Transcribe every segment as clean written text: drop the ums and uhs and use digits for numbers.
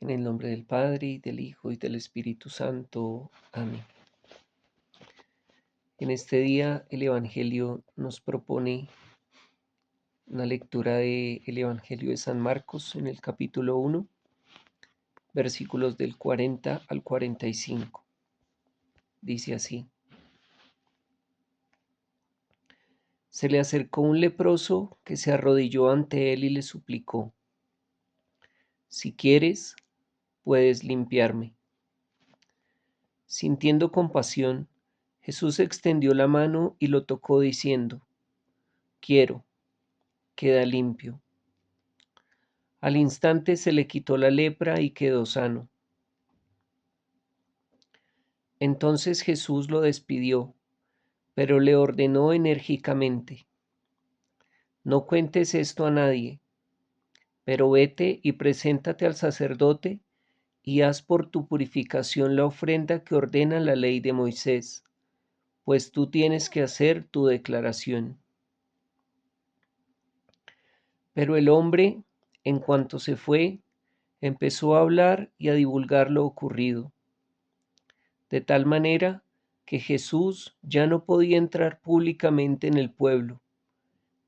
En el nombre del Padre, y del Hijo, y del Espíritu Santo. Amén. En este día el Evangelio nos propone una lectura del Evangelio de San Marcos en el capítulo 1, versículos del 40 al 45. Dice así: Se le acercó un leproso que se arrodilló ante él y le suplicó: Si quieres, puedes limpiarme. Sintiendo compasión, Jesús extendió la mano y lo tocó diciendo: Quiero, queda limpio. Al instante se le quitó la lepra y quedó sano. Entonces Jesús lo despidió, pero le ordenó enérgicamente: No cuentes esto a nadie, pero vete y preséntate al sacerdote y haz por tu purificación la ofrenda que ordena la ley de Moisés, pues tú tienes que hacer tu declaración. Pero el hombre, en cuanto se fue, empezó a hablar y a divulgar lo ocurrido, de tal manera que Jesús ya no podía entrar públicamente en el pueblo.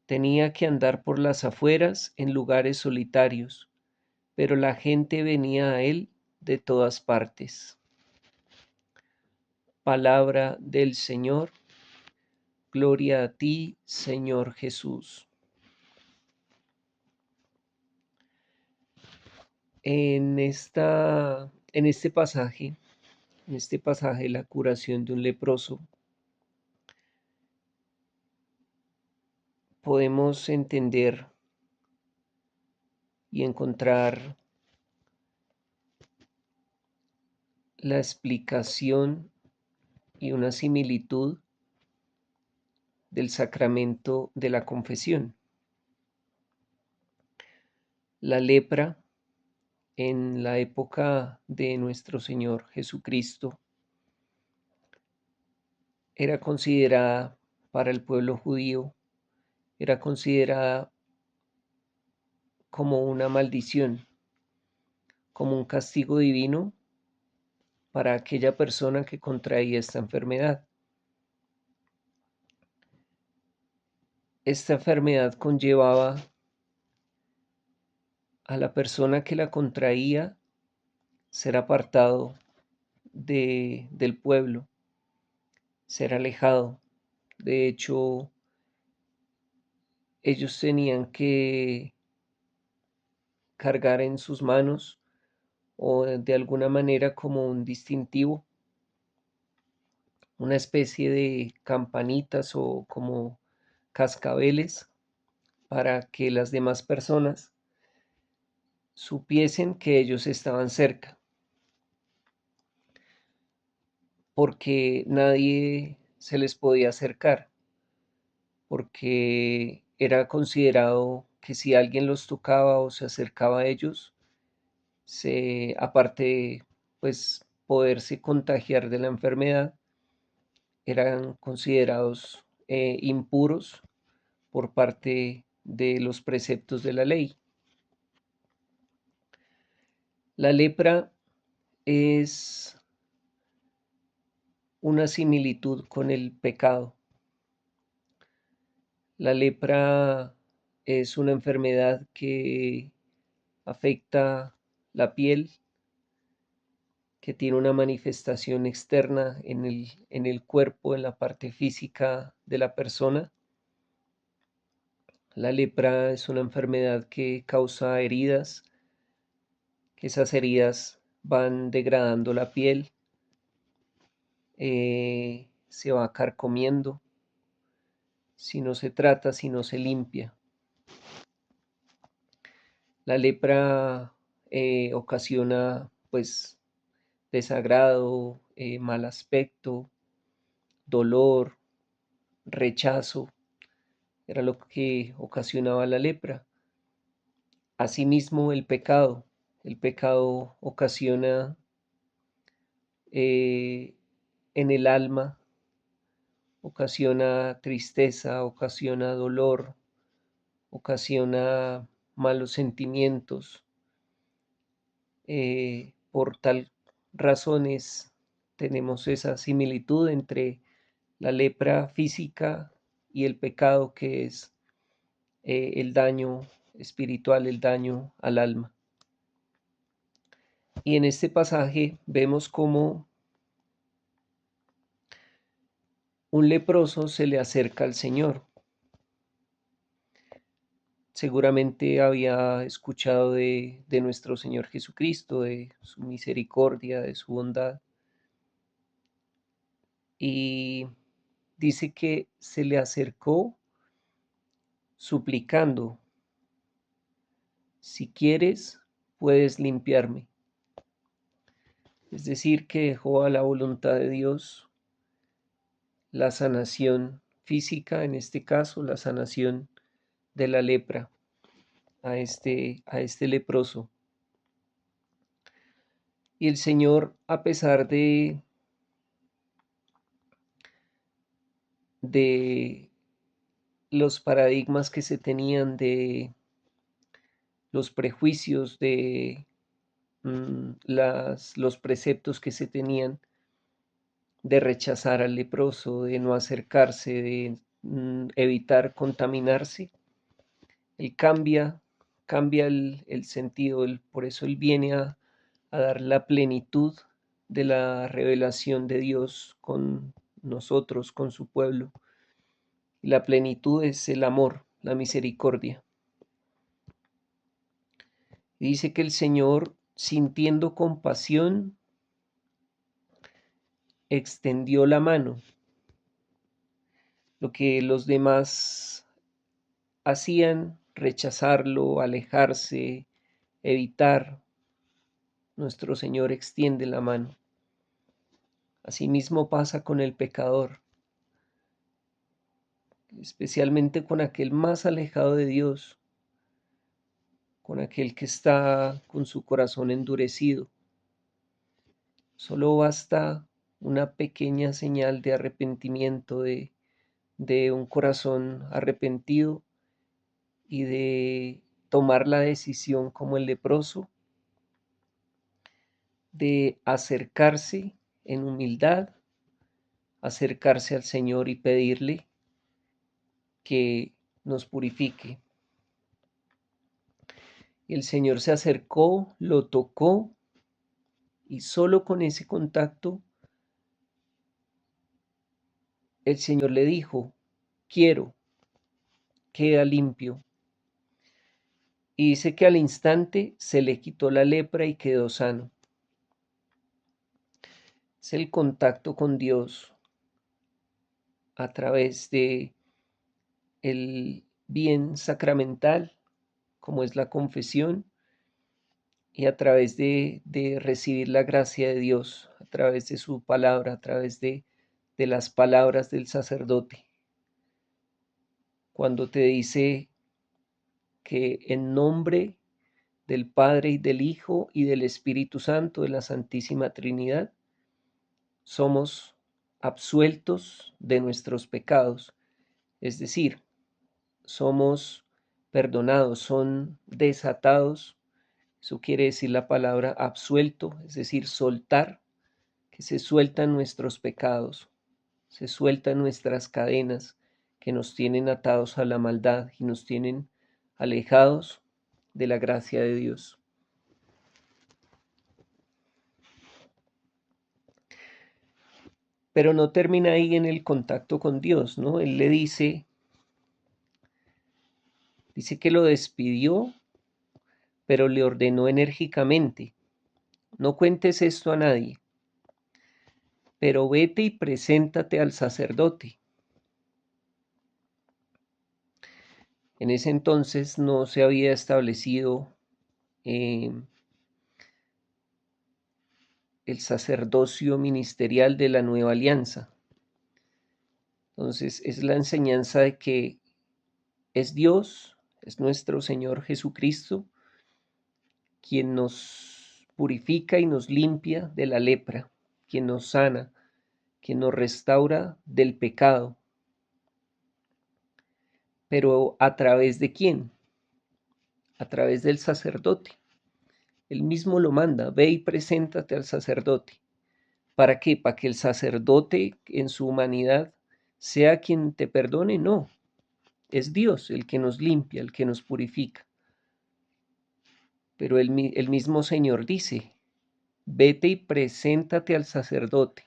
Tenía que andar por las afueras en lugares solitarios, pero la gente venía a él de todas partes. Palabra del Señor. Gloria a ti, Señor Jesús. En este pasaje, la curación de un leproso, podemos entender y encontrar la explicación y una similitud del sacramento de la confesión. La lepra en la época de nuestro Señor Jesucristo era considerada para el pueblo judío, era considerada como una maldición, como un castigo divino para aquella persona que contraía esta enfermedad. Esta enfermedad conllevaba a la persona que la contraía ser apartado del pueblo, ser alejado. De hecho, ellos tenían que cargar en sus manos o de alguna manera como un distintivo, una especie de campanitas o como cascabeles para que las demás personas supiesen que ellos estaban cerca, porque nadie se les podía acercar, porque era considerado que si alguien los tocaba o se acercaba a ellos, aparte de pues poderse contagiar de la enfermedad, eran considerados impuros por parte de los preceptos de la ley. La lepra es una similitud con el pecado. La lepra es una enfermedad que afecta la piel, que tiene una manifestación externa en el cuerpo, en la parte física de la persona. La lepra es una enfermedad que causa heridas, que esas heridas van degradando la piel, se va carcomiendo si no se trata, si no se limpia. La lepra ocasiona pues desagrado, mal aspecto, dolor, rechazo, era lo que ocasionaba la lepra. Asimismo, el pecado ocasiona eh, en el alma, ocasiona tristeza, ocasiona dolor, ocasiona malos sentimientos, Por tal razones tenemos esa similitud entre la lepra física y el pecado, que es el daño espiritual, el daño al alma. Y en este pasaje vemos cómo un leproso se le acerca al Señor. Seguramente había escuchado de nuestro Señor Jesucristo, de su misericordia, de su bondad. Y dice que se le acercó suplicando: si quieres, puedes limpiarme. Es decir, que dejó a la voluntad de Dios la sanación física, en este caso, la sanación de la lepra a este leproso. Y el Señor, a pesar de los paradigmas que se tenían, de los prejuicios, de los preceptos que se tenían, de rechazar al leproso, de no acercarse, de evitar contaminarse, él cambia el sentido, por eso él viene a dar la plenitud de la revelación de Dios con nosotros, con su pueblo. Y la plenitud es el amor, la misericordia. Dice que el Señor, sintiendo compasión, extendió la mano. Lo que los demás hacían, rechazarlo, alejarse, evitar, nuestro Señor extiende la mano. Asimismo pasa con el pecador, especialmente con aquel más alejado de Dios, con aquel que está con su corazón endurecido. Solo basta una pequeña señal de arrepentimiento, de un corazón arrepentido y de tomar la decisión como el leproso, de acercarse en humildad, acercarse al Señor y pedirle que nos purifique. El Señor se acercó, lo tocó y solo con ese contacto el Señor le dijo: quiero, queda limpio. Y dice que al instante se le quitó la lepra y quedó sano. Es el contacto con Dios a través de el bien sacramental, como es la confesión, y a través de recibir la gracia de Dios, a través de su palabra, a través de las palabras del sacerdote. Cuando te dice que en nombre del Padre y del Hijo y del Espíritu Santo, de la Santísima Trinidad, somos absueltos de nuestros pecados, es decir, somos perdonados, son desatados. Eso quiere decir la palabra absuelto, es decir, soltar, que se sueltan nuestros pecados, se sueltan nuestras cadenas que nos tienen atados a la maldad y nos tienen alejados de la gracia de Dios. Pero no termina ahí en el contacto con Dios, ¿no? Él le dice que lo despidió, pero le ordenó enérgicamente: no cuentes esto a nadie, pero vete y preséntate al sacerdote. En ese entonces no se había establecido eh, el sacerdocio ministerial de la nueva alianza. Entonces es la enseñanza de que es Dios, es nuestro Señor Jesucristo, quien nos purifica y nos limpia de la lepra, quien nos sana, quien nos restaura del pecado. Pero ¿a través de quién? A través del sacerdote. Él mismo lo manda, ve y preséntate al sacerdote. ¿Para qué? ¿Para que el sacerdote en su humanidad sea quien te perdone? No, es Dios el que nos limpia, el que nos purifica. Pero el mismo Señor dice, vete y preséntate al sacerdote,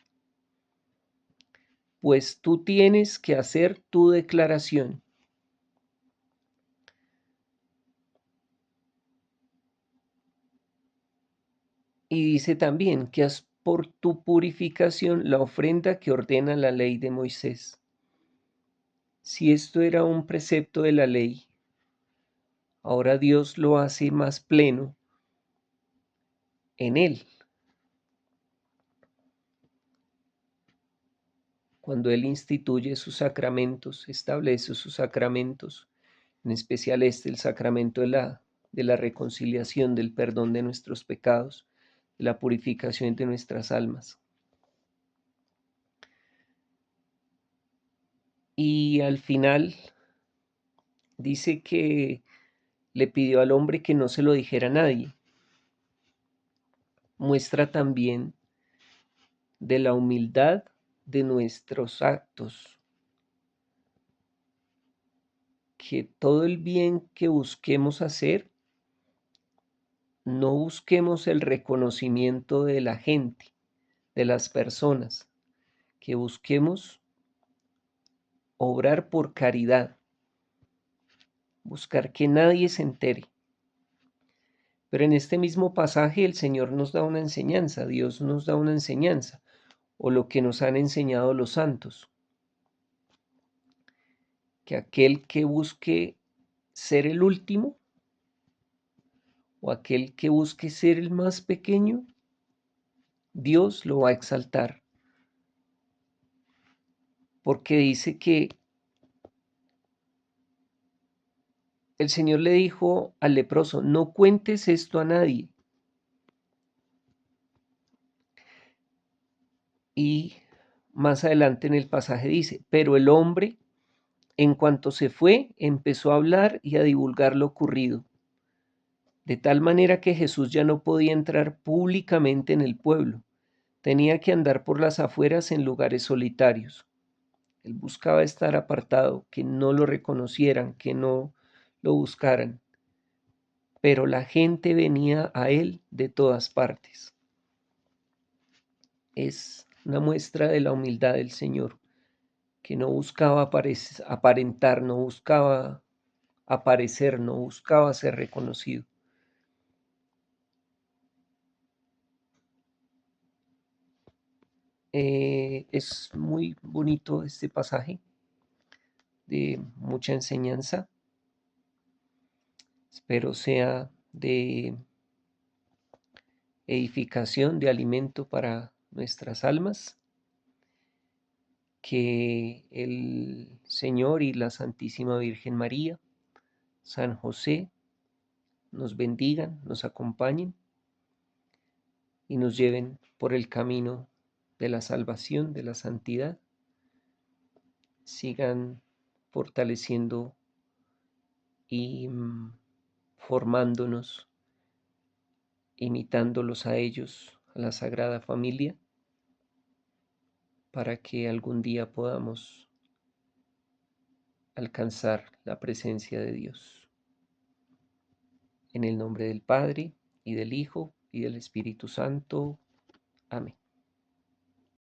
pues tú tienes que hacer tu declaración. Y dice también que haz por tu purificación la ofrenda que ordena la ley de Moisés. Si esto era un precepto de la ley, ahora Dios lo hace más pleno en él. Cuando Él instituye sus sacramentos, establece sus sacramentos, en especial el sacramento de la reconciliación, del perdón de nuestros pecados, de la purificación de nuestras almas. Y al final dice que le pidió al hombre que no se lo dijera a nadie. Muestra también de la humildad de nuestros actos, que todo el bien que busquemos hacer, no busquemos el reconocimiento de la gente, de las personas, que busquemos obrar por caridad, buscar que nadie se entere. Pero en este mismo pasaje el Señor nos da una enseñanza, Dios nos da una enseñanza, o lo que nos han enseñado los santos, que aquel que busque ser el último, o aquel que busque ser el más pequeño, Dios lo va a exaltar, porque dice que el Señor le dijo al leproso, no cuentes esto a nadie. Y más adelante en el pasaje dice, pero el hombre, en cuanto se fue, empezó a hablar y a divulgar lo ocurrido, de tal manera que Jesús ya no podía entrar públicamente en el pueblo, tenía que andar por las afueras en lugares solitarios. Él buscaba estar apartado, que no lo reconocieran, que no lo buscaran, pero la gente venía a él de todas partes. Es una muestra de la humildad del Señor, que no buscaba aparentar, no buscaba aparecer, no buscaba ser reconocido. Es muy bonito este pasaje, de mucha enseñanza. Espero sea de edificación, de alimento para nuestras almas. Que el Señor y la Santísima Virgen María, San José, nos bendigan, nos acompañen y nos lleven por el camino de la salvación, de la santidad. Sigan fortaleciendo y formándonos, imitándolos a ellos, a la Sagrada Familia, para que algún día podamos alcanzar la presencia de Dios. En el nombre del Padre, y del Hijo, y del Espíritu Santo. Amén.